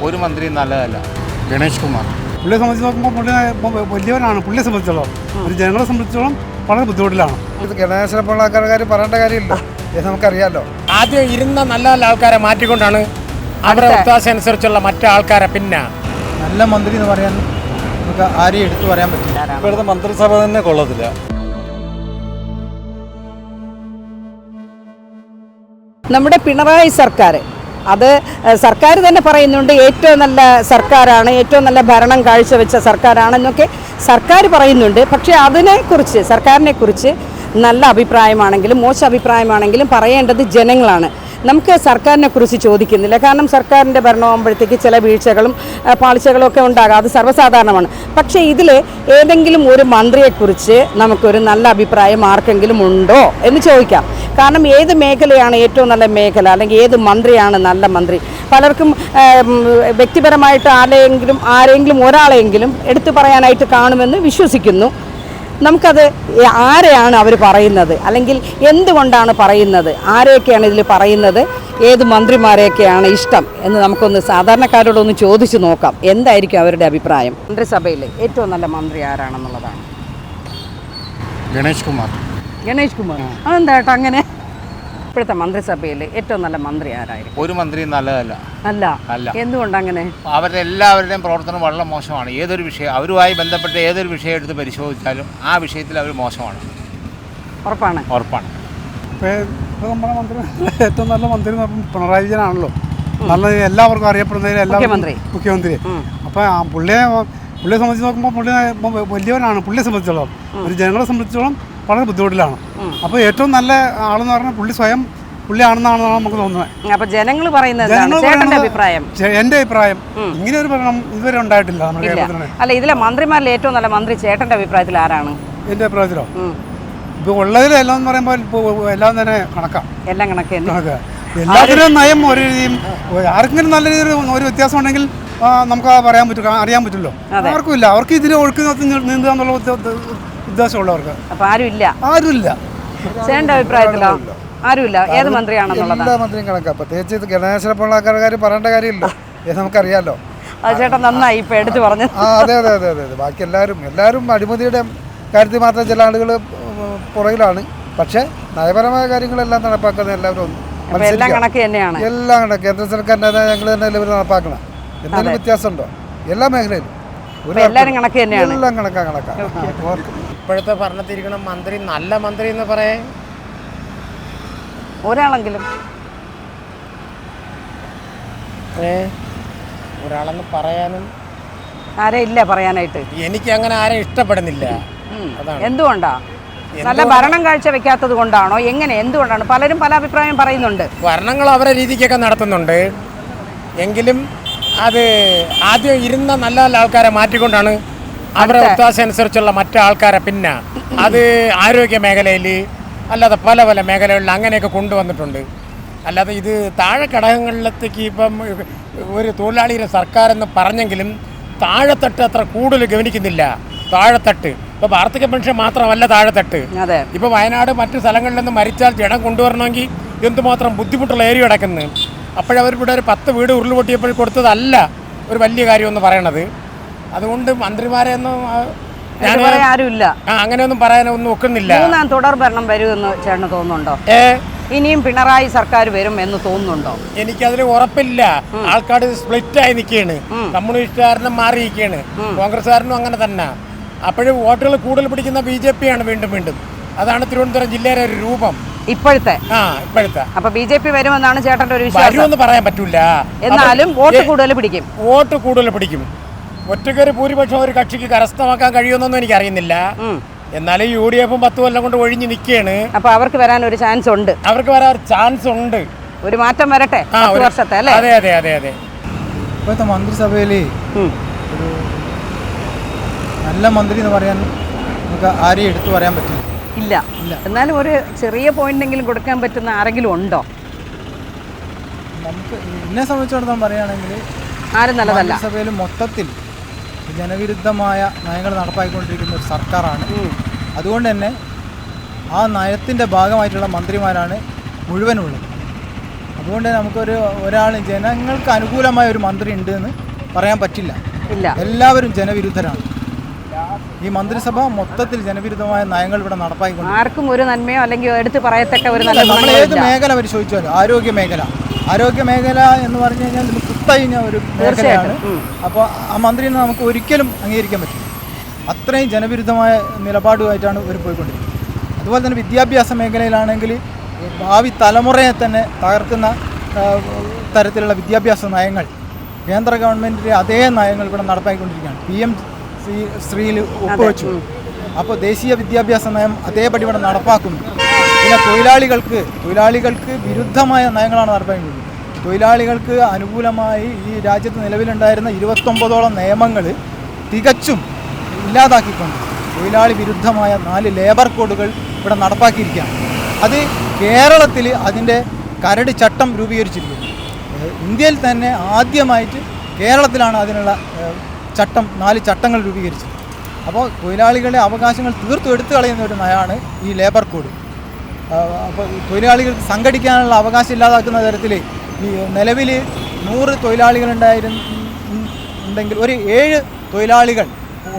ഒരു മന്ത്രിയും നല്ലതല്ല. ഗണേഷ് കുമാർ പുള്ളിയെ സംബന്ധിച്ച് നോക്കുമ്പോൾ പുള്ളി വലിയവനാണ്. പുള്ളിയെ സംബന്ധിച്ചോളം ഒരു ജനങ്ങളെ സംബന്ധിച്ചോളം വളരെ ബുദ്ധിമുട്ടിലാണ്. ഇത് ഗണേശനെ പോലുള്ള ആൾക്കാർ പറയേണ്ട കാര്യമില്ല, ഇത് നമുക്കറിയാമല്ലോ. ആദ്യം ഇരുന്ന നല്ല നല്ല ആൾക്കാരെ മാറ്റിക്കൊണ്ടാണ് അവരുടെ ഒത്താശ അനുസരിച്ചുള്ള മറ്റു ആൾക്കാരെ പിന്നെ നല്ല മന്ത്രി എന്ന് പറയാൻ നമുക്ക് ആരെയും എടുത്തു പറയാൻ പറ്റില്ല. ഇപ്പോഴത്തെ മന്ത്രിസഭ തന്നെ കൊള്ളത്തില്ല. നമ്മുടെ പിണറായി സർക്കാർ, അത് സർക്കാർ തന്നെ പറയുന്നുണ്ട് ഏറ്റവും നല്ല സർക്കാരാണ്, ഏറ്റവും നല്ല ഭരണം കാഴ്ചവെച്ച സർക്കാരാണെന്നൊക്കെ സർക്കാർ പറയുന്നുണ്ട്. പക്ഷേ അതിനെക്കുറിച്ച്, സർക്കാരിനെക്കുറിച്ച് നല്ല അഭിപ്രായമാണെങ്കിലും മോശം അഭിപ്രായമാണെങ്കിലും പറയേണ്ടത് ജനങ്ങളാണ്. നമുക്ക് സർക്കാരിനെ കുറിച്ച് ചോദിക്കുന്നില്ല. കാരണം സർക്കാരിൻ്റെ ഭരണമാകുമ്പോഴത്തേക്ക് ചില വീഴ്ചകളും പാളിച്ചകളും ഒക്കെ ഉണ്ടാകാം, അത് സർവ്വസാധാരണമാണ്. പക്ഷേ ഇതിൽ ഏതെങ്കിലും ഒരു മന്ത്രിയെക്കുറിച്ച് നമുക്കൊരു നല്ല അഭിപ്രായം ആർക്കെങ്കിലും ഉണ്ടോ എന്ന് ചോദിക്കാം. കാരണം ഏത് മേഖലയാണ് ഏറ്റവും നല്ല മേഖല, അല്ലെങ്കിൽ ഏത് മന്ത്രിയാണ് നല്ല മന്ത്രി? പലർക്കും വ്യക്തിപരമായിട്ട് ആരെങ്കിലും ഒരാളെങ്കിലും എടുത്തു പറയാനായിട്ട് കാണുമെന്ന് വിശ്വസിക്കുന്നു. നമുക്കത് ആരെയാണ് അവർ പറയുന്നത്, അല്ലെങ്കിൽ എന്തുകൊണ്ടാണ് പറയുന്നത്, ആരെയൊക്കെയാണ് ഇതിൽ പറയുന്നത്, ഏത് മന്ത്രിമാരെയൊക്കെയാണ് ഇഷ്ടം എന്ന് നമുക്കൊന്ന് സാധാരണക്കാരോടൊന്ന് ചോദിച്ചു നോക്കാം. എന്തായിരിക്കും അവരുടെ അഭിപ്രായം? മന്ത്രിസഭയിൽ ഏറ്റവും നല്ല മന്ത്രി ആരാണെന്നുള്ളതാണ്. ഗണേഷ് കുമാർ. ഗണേഷ് കുമാർ. അതെന്താ കേട്ടോ അങ്ങനെ? ഇപ്പോഴത്തെ മന്ത്രിസഭയിൽ ഏറ്റവും നല്ല മന്ത്രി ആരായിരിക്കും? ഒരു മന്ത്രിയും നല്ലതല്ല. അല്ല. എന്തുകൊണ്ടങ്ങനെ? അവരുടെ എല്ലാവരുടെയും പ്രവർത്തനം വളരെ മോശമാണ്. ഏതൊരു വിഷയം, അവരുമായി ബന്ധപ്പെട്ട ഏതൊരു വിഷയം എടുത്ത് പരിശോധിച്ചാലും ആ വിഷയത്തിൽ അവർ മോശമാണ്. ഉറപ്പാണ്. ഇപ്പോൾ നമ്മുടെ മന്ത്രി ഏറ്റവും നല്ല മന്ത്രി എന്ന് പറയുമ്പോൾ പിണറായി വിജയനാണല്ലോ. നല്ല എല്ലാവർക്കും അറിയപ്പെടുന്നതിൽ മുഖ്യമന്ത്രി. അപ്പോൾ പുള്ളിയെ സംബന്ധിച്ച് നോക്കുമ്പോൾ പുള്ളി വലിയവനാണ്. പുള്ളിയെ സംബന്ധിച്ചോളം ഒരു ജനങ്ങളെ സംബന്ധിച്ചോളം വളരെ ബുദ്ധിമുട്ടിലാണ്. അപ്പോൾ ഏറ്റവും നല്ല ആളെന്ന് പറഞ്ഞാൽ പുള്ളിയാണെന്നാണ് നമുക്ക് തോന്നുന്നത്. അപ്പോൾ ജനങ്ങൾ പറയുന്നത് അഭിപ്രായം, എൻ്റെ അഭിപ്രായം ഇങ്ങനെ ഒരു ഭരണം ഇതുവരെ ഉണ്ടായിട്ടില്ല നമ്മുടെ കേരളത്തിൽ. അല്ല, ഇതിലെ മന്ത്രിമാരിൽ ഏറ്റവും നല്ല മന്ത്രി ചേട്ടൻ്റെ അഭിപ്രായത്തിൽ ആരാണ്? എൻ്റെ അഭിപ്രായത്തിലോ ഇപ്പോൾ ഉള്ളതിലെല്ലാം എന്ന് പറയുമ്പോൾ എല്ലാം തന്നെ കണക്കാം. എല്ലാം കണക്ക്. എല്ലാത്തിനും നയം ഒരു രീതിയും ആർക്കെങ്കിലും നല്ല രീതിയിൽ ഒരു വ്യത്യാസം ഉണ്ടെങ്കിൽ നമുക്ക് അറിയാൻ പറ്റുമല്ലോ. ആർക്കും ഇല്ല. അവർക്ക് ഇതിൽ ഒഴുക്ക് നീന്തുക എന്നുള്ള ഉദ്ദേശമുള്ളവർക്ക്. അപ്പോൾ ആരുമില്ല. ചേട്ടൻ്റെ അഭിപ്രായത്തിലോ? ആരുമില്ല. ഏത് മന്ത്രിയാണെന്നുള്ളത് എല്ലാ മന്ത്രിയും കണക്കാം. പ്രത്യേകിച്ച് ഇത് ഗണേശനെ പോലുള്ള ആൾക്കാർ പറയേണ്ട കാര്യമില്ല, ഇത് നമുക്കറിയാമല്ലോ. അത് ചേട്ടൻ നന്നായി ഇപ്പം എടുത്ത് പറഞ്ഞു. അതെ. ബാക്കി എല്ലാവരും അഴിമതിയുടെ കാര്യത്തിൽ മാത്രം ചില ആളുകൾ പുറകിലാണ്. പക്ഷേ നയപരമായ കാര്യങ്ങളെല്ലാം നടപ്പാക്കുന്ന എല്ലാവരും എല്ലാം കണക്ക് തന്നെയാണ്. എല്ലാം കണക്ക്. കേന്ദ്ര സർക്കാരിൻ്റെ ഞങ്ങൾ തന്നെ എല്ലാവരും നടപ്പാക്കണം. എന്തെങ്കിലും വ്യത്യാസമുണ്ടോ? എല്ലാ മേഖലയിലും എല്ലാവരും കണക്ക് തന്നെയാണ്. എല്ലാം കണക്കാ. ഇപ്പോഴത്തെ ഭരണത്തിരിക്കണം മന്ത്രി നല്ല മന്ത്രി എന്ന് പറയാൻ ഒരാളെങ്കിലും ഒരാളെന്ന് പറയാനും ആരെയില്ല പറയാനായിട്ട്. എനിക്ക് അങ്ങനെ ആരെയും ഇഷ്ടപ്പെടുന്നില്ല. എന്തുകൊണ്ടാ? നല്ല ഭരണം കാഴ്ചവെക്കാത്തത് കൊണ്ടാണോ? എന്തുകൊണ്ടാണ്? പലരും പല അഭിപ്രായം പറയുന്നുണ്ട്. ഭരണങ്ങൾ അവരുടെ രീതിക്കൊക്കെ നടത്തുന്നുണ്ട്, എങ്കിലും അത് ആദ്യം ഇരുന്ന നല്ല നല്ല ആൾക്കാരെ മാറ്റിക്കൊണ്ടാണ് അവരുടെ ഒത്താശ അനുസരിച്ചുള്ള മറ്റു ആൾക്കാരെ പിന്നെ അത് ആരോഗ്യ മേഖലയിൽ അല്ലാതെ പല പല മേഖലകളിൽ അങ്ങനെയൊക്കെ കൊണ്ടുവന്നിട്ടുണ്ട്. അല്ലാതെ ഇത് താഴെ ഘടകങ്ങളിലേക്ക് ഇപ്പം ഒരു തൊഴിലാളിയുടെ സർക്കാർ എന്ന് പറഞ്ഞെങ്കിലും താഴെത്തട്ട് അത്ര കൂടുതൽ ഗവനിക്കുന്നില്ല. താഴെത്തട്ട് ഇപ്പോൾ വാർദ്ധക്യ പെൻഷൻ മാത്രമല്ല താഴെത്തട്ട്. ഇപ്പോൾ വയനാട് മറ്റു സ്ഥലങ്ങളിൽ നിന്ന് മരിച്ചാൽ ജനം കൊണ്ടുവരണമെങ്കിൽ എന്തുമാത്രം ബുദ്ധിമുട്ടുള്ള ഏരിയ കിടക്കുന്നത്. അപ്പോഴവരിവിടെ ഒരു 10 വീട് ഉരുൾപൊട്ടിയപ്പോൾ കൊടുത്തതല്ല ഒരു വലിയ കാര്യമെന്ന് പറയണത്. അതുകൊണ്ട് മന്ത്രിമാരെയൊന്നും ആരുമില്ല, അങ്ങനെയൊന്നും പറയാനൊന്നും ഒക്കുന്നില്ല. മൂന്നാം തുടർ ഭരണം വരുമെന്ന് ചേട്ടന് തോന്നുന്നുണ്ടോ? ഇനിയും പിണറായി സർക്കാർ വരും എന്ന് തോന്നുന്നുണ്ടോ? എനിക്കതിൽ ഉറപ്പില്ല. ആൾക്കാർ സ്പ്ലിറ്റായി നിൽക്കുകയാണ്. കമ്മ്യൂണിസ്റ്റുകാരനും മാറി നിൽക്കുകയാണ്, കോൺഗ്രസ്സുകാരനും അങ്ങനെ തന്നെ. അപ്പോഴും വോട്ടുകൾ കൂടുതൽ പിടിക്കുന്ന BJP ആണ് വീണ്ടും. അതാണ് തിരുവനന്തപുരം ജില്ലയിലെ ഒരു രൂപം ഇപ്പോഴത്തെ. അപ്പൊ BJP വരുമെന്നാണ് ചേട്ടന്റെ ഒരു വിശ്വാസം? വരുമെന്ന് പറയാൻ പറ്റൂല. എന്നാലും വോട്ട് കൂടുതൽ പിടിക്കും. ഒറ്റക്കൊരു ഭൂരിപക്ഷം ഒരു കക്ഷിക്ക് കരസ്ഥമാക്കാൻ കഴിയുമെന്നൊന്നും എനിക്കറിയുന്നില്ല. എന്നാലും UDF 10 കൊല്ലം കൊണ്ട് ഒഴിഞ്ഞു നിൽക്കുകയാണ്. അപ്പൊ അവർക്ക് വരാൻ ഒരു ചാൻസ് ഉണ്ട്. ഒരു മാറ്റം വരട്ടെ വർഷത്തെ അല്ലേ? അതെ. ഇപ്പോഴത്തെ മന്ത്രിസഭയിൽ ഒരു നല്ല മന്ത്രി എന്ന് പറയാൻ നമുക്ക് ആരെയും എടുത്തു പറയാൻ പറ്റില്ല. ഇല്ല. എന്നാലും ഒരു ചെറിയ പോയിന്റെങ്കിലും കൊടുക്കാൻ പറ്റുന്ന ആരെങ്കിലും ഉണ്ടോ? നമുക്ക് എന്നെ സംബന്ധിച്ചിടത്തോളം പറയുകയാണെങ്കിൽ ആരും നല്ലതല്ല. മന്ത്രിസഭയിൽ മൊത്തത്തിൽ ജനവിരുദ്ധമായ നയങ്ങൾ നടപ്പാക്കിക്കൊണ്ടിരിക്കുന്ന ഒരു സർക്കാരാണ്. അതുകൊണ്ട് തന്നെ ആ നയത്തിൻ്റെ ഭാഗമായിട്ടുള്ള മന്ത്രിമാരാണ് മുഴുവനുള്ളത്. അതുകൊണ്ട് ഒരാൾ ജനങ്ങൾക്ക് അനുകൂലമായ ഒരു മന്ത്രി ഉണ്ട് എന്ന് പറയാൻ പറ്റില്ല. ഇല്ല, എല്ലാവരും ജനവിരുദ്ധരാണ്. ഈ മന്ത്രിസഭ മൊത്തത്തിൽ ജനവിരുദ്ധമായ നയങ്ങൾ ഇവിടെ നടപ്പാക്കിക്കൊണ്ട് ആർക്കും ഒരു നന്മയോ അല്ലെങ്കിൽ എടുത്ത് പറയത്തക്ക ഒരു നല്ല നമ്മൾ ഏത് മേഖല പരിശോധിച്ചാലും ആരോഗ്യ മേഖല എന്ന് പറഞ്ഞു കഴിഞ്ഞാൽ നമുക്ക് കുത്തഴിഞ്ഞ ഒരു മേഖലയാണ്. അപ്പോൾ ആ മന്ത്രിനെ നമുക്ക് ഒരിക്കലും അംഗീകരിക്കാൻ പറ്റില്ല. അത്രയും ജനവിരുദ്ധമായ നിലപാടുമായിട്ടാണ് ഇവർ പോയിക്കൊണ്ടിരിക്കുന്നത്. അതുപോലെ തന്നെ വിദ്യാഭ്യാസ മേഖലയിലാണെങ്കിൽ ഭാവി തലമുറയെ തന്നെ തകർക്കുന്ന തരത്തിലുള്ള വിദ്യാഭ്യാസ നയങ്ങൾ കേന്ദ്ര ഗവൺമെൻറ്റിൻ്റെ അതേ നയങ്ങൾ ഇവിടെ നടപ്പാക്കിക്കൊണ്ടിരിക്കുകയാണ്. PM-ശ്രീയിൽ ഒപ്പുവെച്ചു. അപ്പോൾ ദേശീയ വിദ്യാഭ്യാസ നയം അതേപടി ഇവിടെ നടപ്പാക്കുന്നു. പിന്നെ തൊഴിലാളികൾക്ക് വിരുദ്ധമായ നയങ്ങളാണ് നടപ്പാക്കുന്നത്. തൊഴിലാളികൾക്ക് അനുകൂലമായി ഈ രാജ്യത്ത് നിലവിലുണ്ടായിരുന്ന 29ഓളം നിയമങ്ങൾ തികച്ചും ഇല്ലാതാക്കിക്കൊണ്ട് തൊഴിലാളി വിരുദ്ധമായ 4 ലേബർ കോഡുകൾ ഇവിടെ നടപ്പാക്കിയിരിക്കുകയാണ്. അത് കേരളത്തിൽ അതിൻ്റെ കരട് ചട്ടം രൂപീകരിച്ചിരിക്കുന്നു. ഇന്ത്യയിൽ തന്നെ ആദ്യമായിട്ട് കേരളത്തിലാണ് അതിനുള്ള 4 ചട്ടങ്ങൾ രൂപീകരിച്ചത്. അപ്പോൾ തൊഴിലാളികളുടെ അവകാശങ്ങൾ തീർത്തും എടുത്തു കളയുന്ന ഒരു നയമാണ് ഈ ലേബർ കോഡ്. അപ്പോൾ തൊഴിലാളികൾക്ക് സംഘടിക്കാനുള്ള അവകാശം ഇല്ലാതാക്കുന്ന തരത്തിൽ ഈ നിലവിൽ 100 തൊഴിലാളികളുണ്ടെങ്കിൽ ഒരു 7 തൊഴിലാളികൾ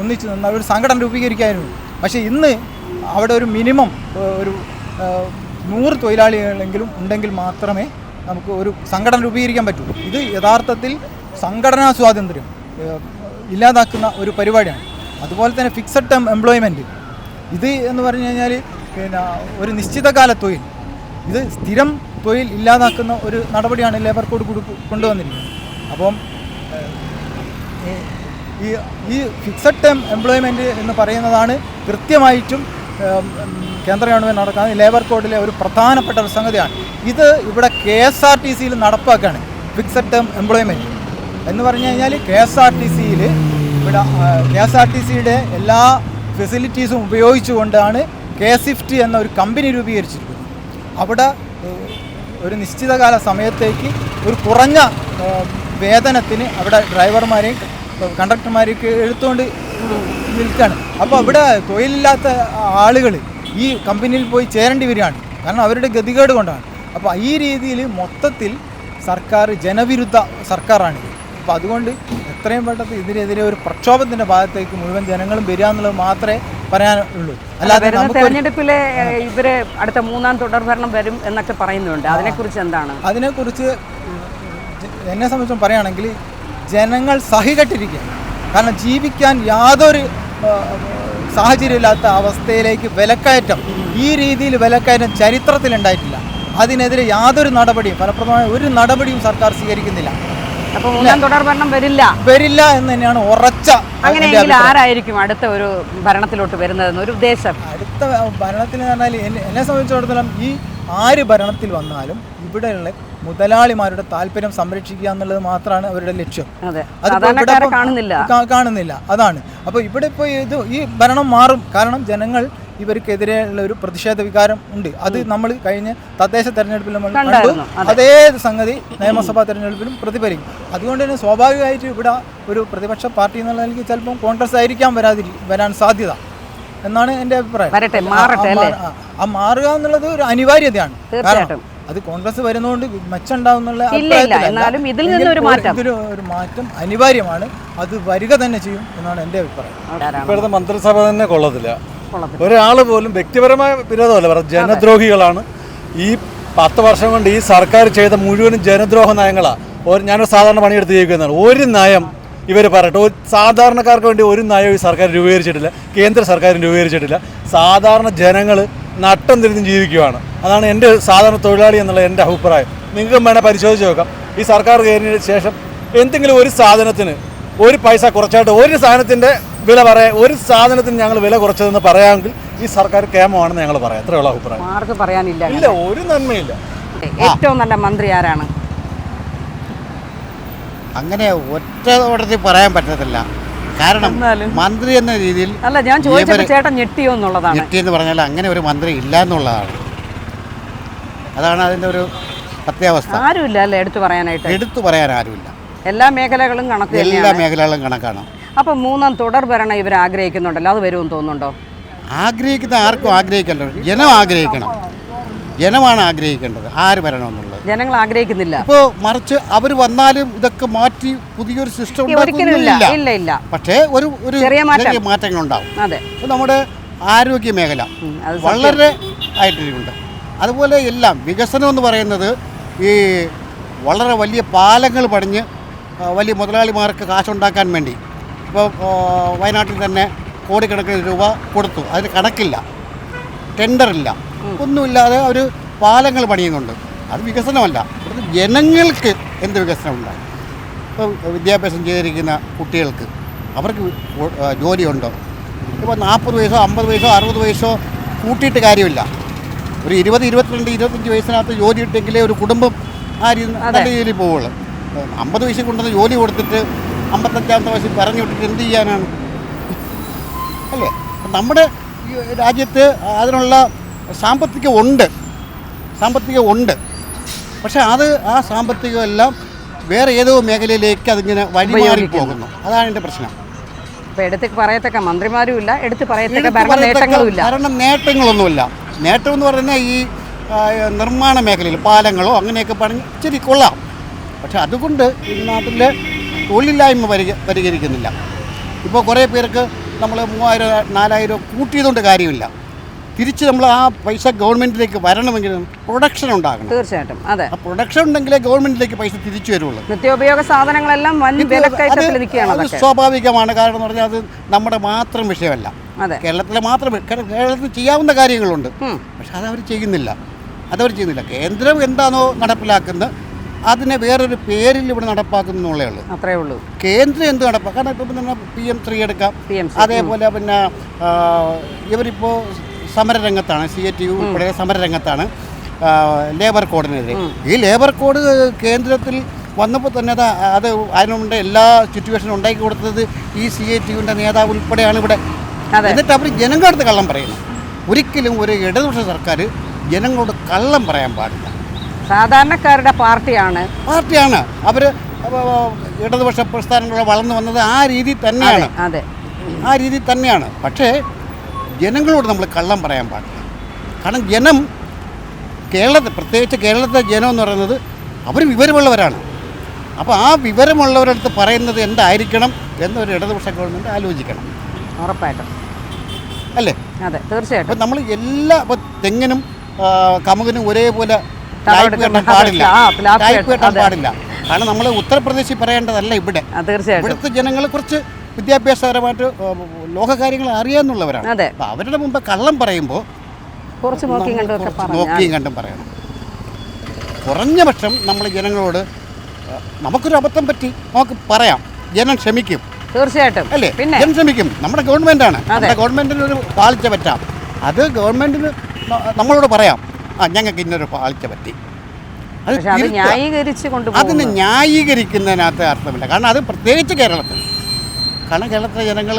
ഒന്നിച്ച് നിന്ന് ഒരു സംഘടന രൂപീകരിക്കായിരുന്നു. പക്ഷേ ഇന്ന് അവിടെ ഒരു മിനിമം ഒരു 100 തൊഴിലാളികളെങ്കിലും ഉണ്ടെങ്കിൽ മാത്രമേ നമുക്ക് ഒരു സംഘടന രൂപീകരിക്കാൻ പറ്റൂ. ഇത് യഥാർത്ഥത്തിൽ സംഘടനാ സ്വാതന്ത്ര്യം ഇല്ലാതാക്കുന്ന ഒരു പരിപാടിയാണ്. അതുപോലെ തന്നെ ഫിക്സഡ് ടേം എംപ്ലോയ്മെൻറ്റ്, ഇത് എന്ന് പറഞ്ഞു കഴിഞ്ഞാൽ പിന്നെ ഒരു നിശ്ചിതകാല തൊഴിൽ, ഇത് സ്ഥിരം തൊഴിൽ ഇല്ലാതാക്കുന്ന ഒരു നടപടിയാണ് ലേബർ കോഡ് കൊണ്ടുവന്നിരിക്കുന്നത്. അപ്പം ഈ ഫിക്സഡ് ടേം എംപ്ലോയ്മെൻറ്റ് എന്ന് പറയുന്നതാണ് കൃത്യമായിട്ടും കേന്ദ്ര ഗവൺമെൻറ് നടക്കുന്ന ലേബർ കോഡിലെ ഒരു പ്രധാനപ്പെട്ട ഒരു സംഗതിയാണ്. ഇത് ഇവിടെ KSRTCയിൽ നടപ്പാക്കുകയാണ്. ഫിക്സഡ് ടേം എംപ്ലോയ്മെൻറ്റ് എന്ന് പറഞ്ഞു കഴിഞ്ഞാൽ KSRTCയുടെ എല്ലാ ഫെസിലിറ്റീസും ഉപയോഗിച്ചുകൊണ്ടാണ് KSIFT എന്ന ഒരു കമ്പനി രൂപീകരിച്ചിരിക്കുന്നത്. അവിടെ ഒരു നിശ്ചിതകാല സമയത്തേക്ക് ഒരു കുറഞ്ഞ വേതനത്തിന് അവിടെ ഡ്രൈവർമാരെയും കണ്ടക്ടർമാരെയൊക്കെ എടുത്തുകൊണ്ട് നിൽക്കുകയാണ്. അപ്പോൾ അവിടെ തൊഴിലില്ലാത്ത ആളുകൾ ഈ കമ്പനിയിൽ പോയി ചേരേണ്ടി വരികയാണ്. കാരണം അവരുടെ ഗതികേട് കൊണ്ടാണ്. അപ്പോൾ ഈ രീതിയിൽ മൊത്തത്തിൽ സർക്കാർ ജനവിരുദ്ധ സർക്കാരാണ്. അപ്പോൾ അതുകൊണ്ട് എത്രയും പെട്ടെന്ന് ഇതിനെതിരെ ഒരു പ്രക്ഷോഭത്തിൻ്റെ ഭാഗത്തേക്ക് മുഴുവൻ ജനങ്ങളും വരിക എന്നുള്ളത് മാത്രമേ പറയാനുള്ളൂ. അല്ലാതെ തെരഞ്ഞെടുപ്പിൽ ഇവർ അടുത്ത 3ാം തുടർഭരണം വരും എന്നൊക്കെ പറയുന്നുണ്ട്. അതിനെക്കുറിച്ച് എന്താണ്? അതിനെക്കുറിച്ച് എന്നെ സംബന്ധിച്ചും പറയുകയാണെങ്കിൽ ജനങ്ങൾ സഹികെട്ടിരിക്കുകയാണ്. കാരണം ജീവിക്കാൻ യാതൊരു സാഹചര്യമില്ലാത്ത അവസ്ഥയിലേക്ക് വിലക്കയറ്റം, ഈ രീതിയിൽ വിലക്കയറ്റം ചരിത്രത്തിലുണ്ടായിട്ടില്ല. അതിനെതിരെ യാതൊരു നടപടിയും, ഫലപ്രദമായ ഒരു നടപടിയും സർക്കാർ സ്വീകരിക്കുന്നില്ല. അപ്പോൾ 3ാം തുടർഭരണം വരില്ല എന്ന് തന്നെയാണ് ഉറച്ച. അങ്ങനെയെങ്കിൽ ആരായിരിക്കും അടുത്ത ഒരു ഭരണത്തിലോട്ട് വരുന്നതെന്ന് ഒരു ഉദ്ദേശം? അടുത്ത ഭരണത്തിൽ എന്ന് പറഞ്ഞാൽ എന്നെ സംബന്ധിച്ചിടത്തോളം ഈ ആര് ഭരണത്തിൽ വന്നാലും ഇവിടെയുള്ള മുതലാളിമാരുടെ താല്പര്യം സംരക്ഷിക്കുക എന്നുള്ളത് മാത്രമാണ് അവരുടെ ലക്ഷ്യം. കാണുന്നില്ല. അതാണ്. അപ്പോൾ ഇവിടെ ഇപ്പോൾ ഈ ഭരണം മാറും. കാരണം ജനങ്ങൾ ഇവർക്കെതിരെയുള്ള ഒരു പ്രതിഷേധ വികാരം ഉണ്ട്. അത് നമ്മൾ കഴിഞ്ഞ തദ്ദേശ തെരഞ്ഞെടുപ്പിൽ നമ്മൾ കണ്ടു. അതേ സംഗതി നിയമസഭാ തെരഞ്ഞെടുപ്പിലും പ്രതിഫലിക്കും. അതുകൊണ്ട് തന്നെ സ്വാഭാവികമായിട്ട് ഇവിടെ ഒരു പ്രതിപക്ഷ പാർട്ടി എന്നുള്ള നിലയ്ക്ക് ചിലപ്പം കോൺഗ്രസ് ആയിരിക്കാം വരാൻ സാധ്യത എന്നാണ് എൻ്റെ അഭിപ്രായം. മാറുക എന്നുള്ളത് ഒരു അനിവാര്യതയാണ്. കാരണം അത് കോൺഗ്രസ് വരുന്നതുകൊണ്ട് മെച്ചമുണ്ടാവുന്നുള്ള ഇതിലൊരു മാറ്റം അനിവാര്യമാണ്. അത് വരിക തന്നെ ചെയ്യും എന്നാണ് എൻ്റെ അഭിപ്രായം. ഇപ്പോഴത്തെ മന്ത്രിസഭ തന്നെ കൊള്ളത്തില്ല. ഒരാൾ പോലും വ്യക്തിപരമായ വിരോധമല്ല, പറഞ്ഞ ജനദ്രോഹികളാണ്. ഈ 10 വർഷം കൊണ്ട് ഈ സർക്കാർ ചെയ്ത മുഴുവനും ജനദ്രോഹ നയങ്ങളാണ്. ഞാനൊരു സാധാരണ പണിയെടുത്ത് ജീവിക്കുന്നതാണ്. ഒരു നയം ഇവർ പറയട്ടെ, ഒരു സാധാരണക്കാർക്ക് വേണ്ടി ഒരു നയം ഈ സർക്കാർ രൂപീകരിച്ചിട്ടില്ല, കേന്ദ്ര സർക്കാരും രൂപീകരിച്ചിട്ടില്ല. സാധാരണ ജനങ്ങൾ നട്ടം തിരിഞ്ഞ് ജീവിക്കുകയാണ്. അതാണ് എൻ്റെ സാധാരണ തൊഴിലാളി എന്നുള്ള എൻ്റെ അഭിപ്രായം. നിങ്ങൾക്കും വേണേൽ പരിശോധിച്ച് നോക്കാം. ഈ സർക്കാർ കയറിയതിന് ശേഷം എന്തെങ്കിലും ഒരു സാധനത്തിന് ഒരു പൈസ കുറച്ചായിട്ട് ഒരു സാധനത്തിൻ്റെ വില ഒരു സാധനത്തിന് ഞങ്ങൾ വില കുറച്ചതെന്ന് പറയാമെങ്കിൽ ഈ സർക്കാർ കേമമാണെന്ന് ഞങ്ങൾ പറയാം. അത്രയുള്ള അഭിപ്രായം. ആർക്ക് പറയാനില്ല. ഇല്ല, ഒരു നന്മയില്ല. ഏറ്റവും നല്ല മന്ത്രി ആരാണ്? അങ്ങനെ ഒറ്റ ഓട്ടത്തിൽ പറയാൻ പറ്റത്തില്ല. കാരണം മന്ത്രി എന്ന രീതിയിൽ അല്ല, ഞാൻ ചോദിച്ചപ്പോൾ ചേട്ടൻ ഞെട്ടിയോ എന്നുള്ളതാണ്. ഞെട്ടിയെന്ന് പറഞ്ഞാൽ അങ്ങനെ ഒരു മന്ത്രി ഇല്ല എന്നുള്ളതാണ്. അതാണ് അതിൻ്റെ ഒരു സത്യാവസ്ഥ. ആരുമില്ല അല്ലേ എടുത്തു പറയാൻ ആരുമില്ല. എല്ലാ മേഖലകളും കണക്കാണ്. അപ്പോൾ 3ാം തുടർഭരണം ഇവർ ആഗ്രഹിക്കുന്നുണ്ടല്ലോ, അത് വരുമെന്ന് തോന്നുന്നുണ്ടോ? ആഗ്രഹിക്കുന്ന ആർക്കും ആഗ്രഹിക്കേണ്ടത് ജനം ആഗ്രഹിക്കണം. ജനമാണ് ആഗ്രഹിക്കേണ്ടത് ആര് വരണമെന്നുള്ളത്. ജനങ്ങൾ ആഗ്രഹിക്കുന്നില്ല. ഇപ്പോൾ മറിച്ച് അവർ വന്നാലും ഇതൊക്കെ മാറ്റി പുതിയൊരു സിസ്റ്റം ഒരിക്കലും ഇല്ല. പക്ഷേ ഒരു ചെറിയ മാറ്റങ്ങളുണ്ടാവും. അതെ. ഇപ്പോൾ നമ്മുടെ ആരോഗ്യ മേഖല അത് വളരെ ആയിട്ടുണ്ട്. അതുപോലെ എല്ലാം വികസനം എന്ന് പറയുന്നത് ഈ വളരെ വലിയ പാലങ്ങൾ പണിഞ്ഞ് വലിയ മുതലാളിമാർക്ക് കാശുണ്ടാക്കാൻ വേണ്ടി ഇപ്പോൾ വയനാട്ടിൽ തന്നെ കോടിക്കണക്കിന് രൂപ കൊടുത്തു. അതിന് കണക്കില്ല, ടെൻഡറില്ല, ഒന്നുമില്ലാതെ അവർ പാലങ്ങൾ പണിയുന്നുണ്ട്. അത് വികസനമല്ല. അത് ജനങ്ങൾക്ക് എന്ത് വികസനമുണ്ടായി? ഇപ്പോൾ വിദ്യാഭ്യാസം ചെയ്തിരിക്കുന്ന കുട്ടികൾക്ക് അവർക്ക് ജോലിയുണ്ടോ? ഇപ്പോൾ 40 വയസ്സോ 50 വയസ്സോ 60 വയസ്സോ കൂട്ടിയിട്ട് കാര്യമില്ല. ഒരു 20, 22, 25 വയസ്സിനകത്ത് ജോലി ഇട്ടെങ്കിലേ ഒരു കുടുംബം ആ നല്ല രീതിയിൽ പോവുള്ളൂ. 50 വയസ്സിൽ കൊണ്ടുവന്ന് ജോലി കൊടുത്തിട്ട് 55-ാമത്തെ വയസ്സിൽ പറഞ്ഞു വിട്ടിട്ട് എന്ത് ചെയ്യാനാണ്? അല്ലേ? നമ്മുടെ ഈ രാജ്യത്ത് അതിനുള്ള സാമ്പത്തികം ഉണ്ട്. പക്ഷെ ആ സാമ്പത്തികമെല്ലാം വേറെ ഏതോ മേഖലയിലേക്ക് അതിങ്ങനെ വഴിമാറി പോകുന്നു. അതാണ് എൻ്റെ പ്രശ്നം. ഇപ്പോൾ എടുത്ത് പറയത്തക്ക മന്ത്രിമാരും ഇല്ല, എടുത്ത് പറയത്തക്ക ഭരണ നേട്ടങ്ങളുമില്ല. ഭരണ നേട്ടങ്ങളൊന്നുമില്ല. നേട്ടം എന്ന് പറയുന്നത് ഈ നിർമ്മാണ മേഖലയിൽ പാലങ്ങളോ അങ്ങനെയൊക്കെ പണി ഇച്ചിരി കൊള്ളാം. പക്ഷെ അതുകൊണ്ട് ഈ നാട്ടിലെ തൊഴിലില്ലായ്മ പരിഹരിക്കുന്നില്ല. ഇപ്പോൾ കുറേ പേർക്ക് നമ്മൾ 3000-4000 കൂട്ടിയതുകൊണ്ട് കാര്യമില്ല. തിരിച്ച് നമ്മൾ ആ പൈസ ഗവൺമെൻറ്റിലേക്ക് വരണമെങ്കിൽ പ്രൊഡക്ഷൻ ഉണ്ടാകണം. തീർച്ചയായിട്ടും. അതെ. ആ പ്രൊഡക്ഷൻ ഉണ്ടെങ്കിലേ ഗവൺമെൻറ്റിലേക്ക് പൈസ തിരിച്ചു വരുള്ളൂ. നിത്യോപയോഗ സാധനങ്ങളെല്ലാം വൻ വിലക്കയറ്റത്തിൽ നിൽക്കുകയാണ്. അത് സ്വാഭാവികമാണ്. കാരണം എന്ന് പറഞ്ഞാൽ അത് നമ്മുടെ മാത്രം വിഷയമല്ല. കേരളത്തിലെ മാത്രം കേരളത്തിൽ ചെയ്യാവുന്ന കാര്യങ്ങളുണ്ട്. പക്ഷെ അതവർ ചെയ്യുന്നില്ല. കേന്ദ്രം എന്താണോ നടപ്പിലാക്കുന്നത് അതിനെ വേറൊരു പേരിൽ ഇവിടെ നടപ്പാക്കുന്നുള്ളേ ഉള്ളൂ. അത്രേ ഉള്ളൂ. കേന്ദ്രം എന്ത് നടപ്പാക്കും? കാരണം ഇപ്പം തന്നെ PM3 എടുക്കാം. അതേപോലെ പിന്നെ ഇവരിപ്പോൾ സമരരംഗത്താണ്, CATU ഉൾപ്പെടെ സമരരംഗത്താണ് ലേബർ കോഡിനെതിരെ. ഈ ലേബർ കോഡ് കേന്ദ്രത്തിൽ വന്നപ്പോൾ തന്നെ അത് അതിനുണ്ട് എല്ലാ സിറ്റുവേഷനും ഉണ്ടാക്കി കൊടുത്തത് ഈ CATUവിൻ്റെ നേതാവ് ഉൾപ്പെടെയാണ് ഇവിടെ. എന്നിട്ട് അവർ ജനങ്ങളുടെ കള്ളം പറയുന്നു. ഒരിക്കലും ഒരു ഇടതുപക്ഷ സർക്കാർ ജനങ്ങളോട് കള്ളം പറയാൻ പാടില്ല. സാധാരണക്കാരുടെ പാർട്ടിയാണ്. അവർ ഇടതുപക്ഷ പ്രസ്ഥാനങ്ങൾ വളർന്നു വന്നത് ആ രീതി തന്നെയാണ്. പക്ഷേ ജനങ്ങളോട് നമ്മൾ കള്ളം പറയാൻ പാടില്ല. കാരണം ജനം പ്രത്യേകിച്ച് കേരളത്തിലെ ജനം എന്ന് പറയുന്നത് അവർ വിവരമുള്ളവരാണ്. അപ്പോൾ ആ വിവരമുള്ളവരടുത്ത് പറയുന്നത് എന്തായിരിക്കണം എന്നൊരു ഇടതുപക്ഷ ഗവൺമെൻറ് ആലോചിക്കണം. ഉറപ്പായിട്ടും അല്ലേ? അതെ, തീർച്ചയായിട്ടും. അപ്പോൾ നമ്മൾ ഇപ്പോൾ തെങ്ങിനും കമുകിനും ഒരേപോലെ ടൈപ്പ് കെട്ടാൻ പാടില്ല. കാരണം നമ്മൾ ഉത്തർപ്രദേശിൽ പറയേണ്ടതല്ല ഇവിടെ. ഇവിടുത്തെ ജനങ്ങൾ കുറച്ച് വിദ്യാഭ്യാസപരമായിട്ട് ലോകകാര്യങ്ങൾ അറിയാമെന്നുള്ളവരാണ്. അപ്പോൾ അവരുടെ മുമ്പ് കള്ളം പറയുമ്പോൾ കുറച്ച് നോക്കിയും കണ്ടും പറയണം. കുറഞ്ഞ പക്ഷം നമ്മൾ ജനങ്ങളോട് നമുക്കൊരു അബദ്ധം പറ്റി നമുക്ക് പറയാം, ജനം ക്ഷമിക്കും. തീർച്ചയായിട്ടും അല്ലേ? ജനം ക്ഷമിക്കും. നമ്മുടെ ഗവൺമെൻറ്റാണ്. നമ്മുടെ ഗവൺമെൻറ്റിന് ഒരു പാളിച്ച പറ്റാം. അത് ഗവൺമെൻറ്റിന് നമ്മളോട് പറയാം, ഞങ്ങൾക്ക് ഇന്നൊരു പാളിച്ച പറ്റി. അതിന് ന്യായീകരിക്കുന്നതിനകത്ത് അർത്ഥമില്ല. കാരണം അത് പ്രത്യേകിച്ച് കാരണം കേരളത്തിലെ ജനങ്ങൾ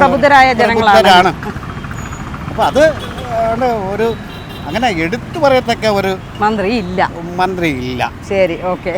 പ്രബുദ്ധരായ ജനങ്ങളാണ്. അപ്പോൾ അത് ഒരു അങ്ങനെ എടുത്തു പറയത്തക്ക ഒരു മന്ത്രി ഇല്ല. ശരി, ഓക്കെ.